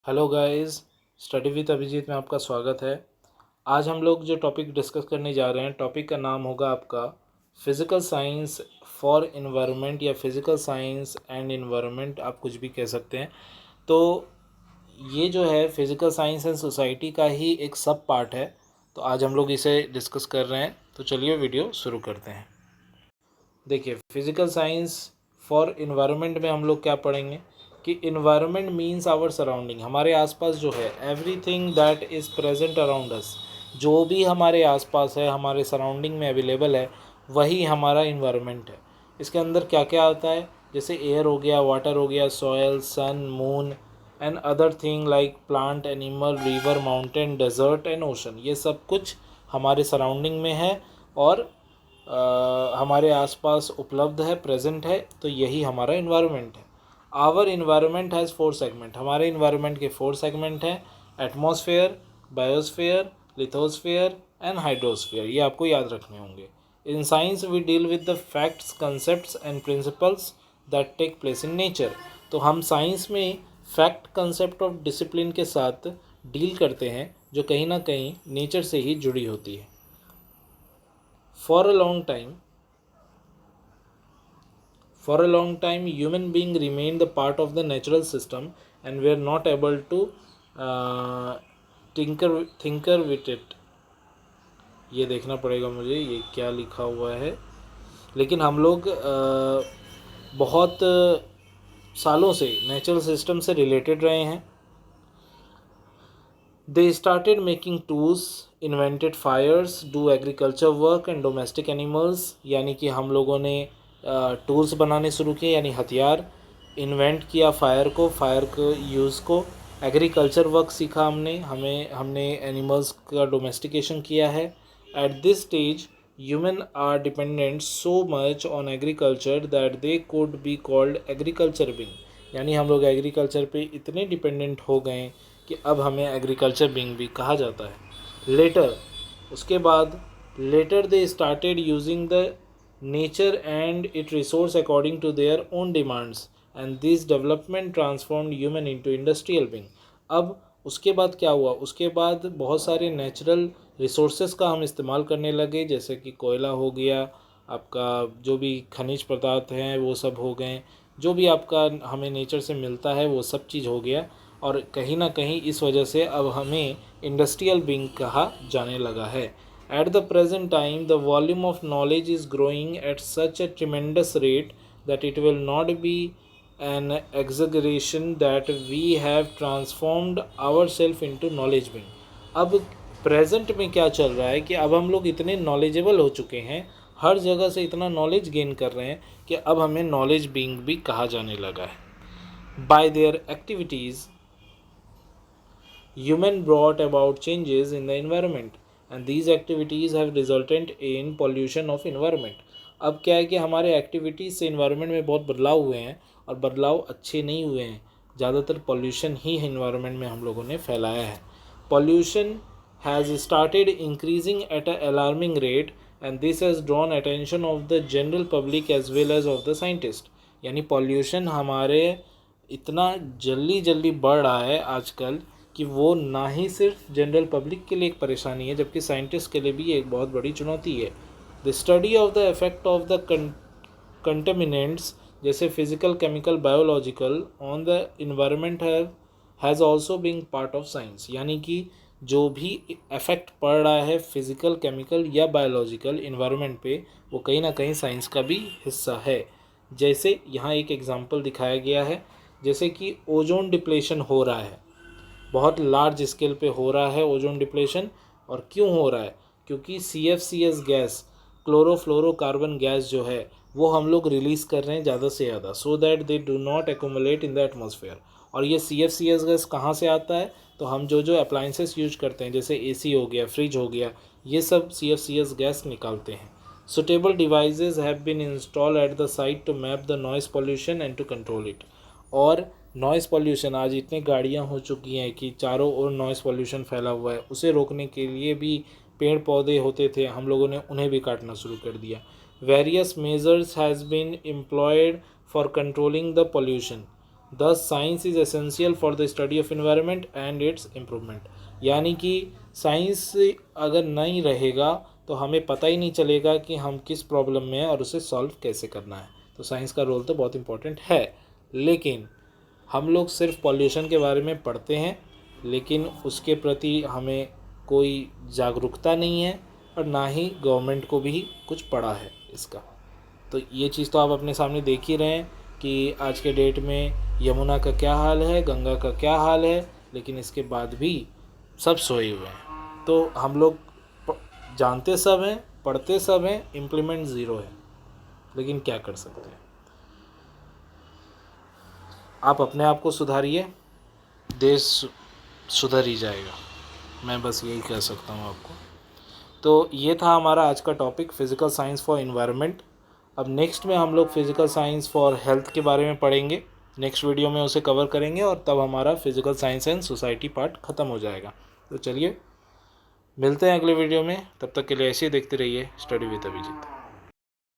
Hello guys, study with Abhijeet में आपका स्वागत है। आज हम लोग जो टॉपिक डिस्कस करने जा रहे हैं, टॉपिक का नाम होगा आपका फिज़िकल साइंस फॉर इन्वायरमेंट या फिज़िकल साइंस एंड इन्वायरमेंट, आप कुछ भी कह सकते हैं। तो ये जो है फिज़िकल साइंस एंड सोसाइटी का ही एक सब पार्ट है। तो आज हम लोग इसे डिस्कस कर रहे हैं। तो चलिए वीडियो शुरू करते हैं। देखिए, फिज़िकल साइंस फॉर इन्वायरमेंट में हम लोग क्या पढ़ेंगे कि इन्वायरमेंट मीन्स आवर सराउंडिंग, हमारे आसपास जो है everything that is present around us, जो भी हमारे आसपास है, हमारे सराउंडिंग में अवेलेबल है, वही हमारा इन्वायरमेंट है। इसके अंदर क्या क्या आता है, जैसे एयर हो गया, वाटर हो गया, soil, sun, moon and other thing like plant, animal, river, mountain, desert and ocean, ये सब कुछ हमारे सराउंडिंग में है और हमारे आसपास उपलब्ध है, प्रेजेंट है। तो यही हमारा इन्वायरमेंट है। आवर इन्वायरमेंट हैज़ 4 सेगमेंट, हमारे इन्वायरमेंट के 4 सेगमेंट हैं, atmosphere, biosphere, lithosphere and hydrosphere. ये आपको याद रखने होंगे। In science we deal with the facts, concepts and principles that take place in nature. तो हम साइंस में फैक्ट, कंसेप्ट और डिसिप्लिन के साथ डील करते हैं जो कहीं ना कहीं नेचर से ही जुड़ी होती है। For a long time, human being remained the part of the natural system and were not able to tinker with it. ये देखना पड़ेगा मुझे ये क्या लिखा हुआ है, लेकिन हम लोग बहुत सालों से नेचुरल सिस्टम से रिलेटेड रहे हैं। They started making tools, invented fires, do agriculture work and domestic animals, यानी कि हम लोगों ने टूल्स बनाने शुरू किए, यानी हथियार, इन्वेंट किया फायर को यूज़ को, एग्रीकल्चर वर्क सीखा हमने एनिमल्स का डोमेस्टिकेशन किया है। At this stage human are dependent so much on agriculture that they could be called agriculture being, यानी हम लोग एग्रीकल्चर पे इतने डिपेंडेंट हो गए कि अब हमें एग्रीकल्चर बिंग भी कहा जाता है। लेटर, उसके बाद later they started using the nature and it resource according to their own demands and this development transformed human into industrial being. अब उसके बाद क्या हुआ, उसके बाद बहुत सारे नेचुरल रिसोर्सेज का हम इस्तेमाल करने लगे, जैसे कि कोयला हो गया, आपका जो भी खनिज पदार्थ हैं वो सब हो गए, जो भी आपका हमें नेचर से मिलता है वो सब चीज़ हो गया। और कहीं ना कहीं इस वजह से अब हमें इंडस्ट्रियल बिंग कहा जाने लगा है। At the present time the volume of knowledge is growing at such a tremendous rate that it will not be an exaggeration that we have transformed our self into knowledge being. अब present में क्या चल रहा है कि अब हम लोग इतने नॉलेजेबल हो चुके हैं, हर जगह से इतना नॉलेज गेन कर रहे हैं कि अब हमें नॉलेज बिंग भी कहा जाने लगा है। Bye there activities human brought about changes in the environment and these activities have resulted in pollution of environment। अब क्या है कि हमारे एक्टिविटीज़ से इन्वायरमेंट में बहुत बदलाव हुए हैं और बदलाव अच्छे नहीं हुए हैं। ज़्यादातर पॉल्यूशन ही इन्वायरमेंट में हम लोगों ने फैलाया है। Pollution has started increasing at a alarming rate and this has drawn attention of the general public as well as of the scientist. यानी पॉल्यूशन हमारे इतना जल्दी बढ़ रहा है आजकल कि वो ना ही सिर्फ जनरल पब्लिक के लिए एक परेशानी है, जबकि साइंटिस्ट के लिए भी एक बहुत बड़ी चुनौती है। The study of the effect of the contaminants, जैसे physical, chemical, biological on the environment has also being part of science. यानी कि जो भी इफेक्ट पड़ रहा है फिज़िकल, केमिकल या बायोलॉजिकल इन्वायरमेंट पे, वो कहीं ना कहीं साइंस का भी हिस्सा है। जैसे यहाँ एक एग्जांपल दिखाया गया है, जैसे कि ओजोन डिप्लेशन हो रहा है, बहुत लार्ज स्केल पे हो रहा है ओजोन डिप्लेशन। और क्यों हो रहा है, क्योंकि CFCS गैस, क्लोरोफ्लोरोकार्बन गैस जो है वो हम लोग रिलीज़ कर रहे हैं ज़्यादा से ज़्यादा, so that they do not accumulate in the atmosphere. और ये CFCS गैस कहाँ से आता है, तो हम जो अप्लाइंसेस यूज करते हैं, जैसे AC हो गया, फ्रिज हो गया, ये सब CFCS गैस निकालते हैं। Suitable devices have been install at the site to map the noise pollution and to control it. और नॉइज़ पॉल्यूशन, आज इतनी गाड़ियाँ हो चुकी हैं कि चारों ओर नॉइज़ पॉल्यूशन फैला हुआ है, उसे रोकने के लिए भी पेड़ पौधे होते थे, हम लोगों ने उन्हें भी काटना शुरू कर दिया। Various measures has been employed for controlling the pollution. The science is essential for the study of environment and its improvement. यानी कि साइंस अगर नहीं रहेगा तो हमें पता ही नहीं चलेगा कि हम किस प्रॉब्लम में हैं और उसे सॉल्व कैसे करना है। तो साइंस का रोल तो बहुत इम्पोर्टेंट है, लेकिन हम लोग सिर्फ पॉल्यूशन के बारे में पढ़ते हैं, लेकिन उसके प्रति हमें कोई जागरूकता नहीं है और ना ही गवर्नमेंट को भी कुछ पड़ा है इसका। तो ये चीज़ तो आप अपने सामने देख ही रहे हैं कि आज के डेट में यमुना का क्या हाल है, गंगा का क्या हाल है, लेकिन इसके बाद भी सब सोए हुए हैं। तो हम लोग जानते सब हैं, पढ़ते सब हैं, इम्प्लीमेंट ज़ीरो है, लेकिन क्या कर सकते हैं। आप अपने आप को सुधारिए, देश सुधर ही जाएगा, मैं बस यही कह सकता हूँ आपको। तो ये था हमारा आज का topic, physical science for environment. अब नेक्स्ट में हम लोग फिज़िकल साइंस फॉर हेल्थ के बारे में पढ़ेंगे। नेक्स्ट वीडियो में उसे कवर करेंगे और तब हमारा physical science and society part ख़त्म हो जाएगा। तो चलिए मिलते हैं अगले वीडियो में, तब तक के लिए ऐसे ही देखते रहिए स्टडी विद अभिजीत।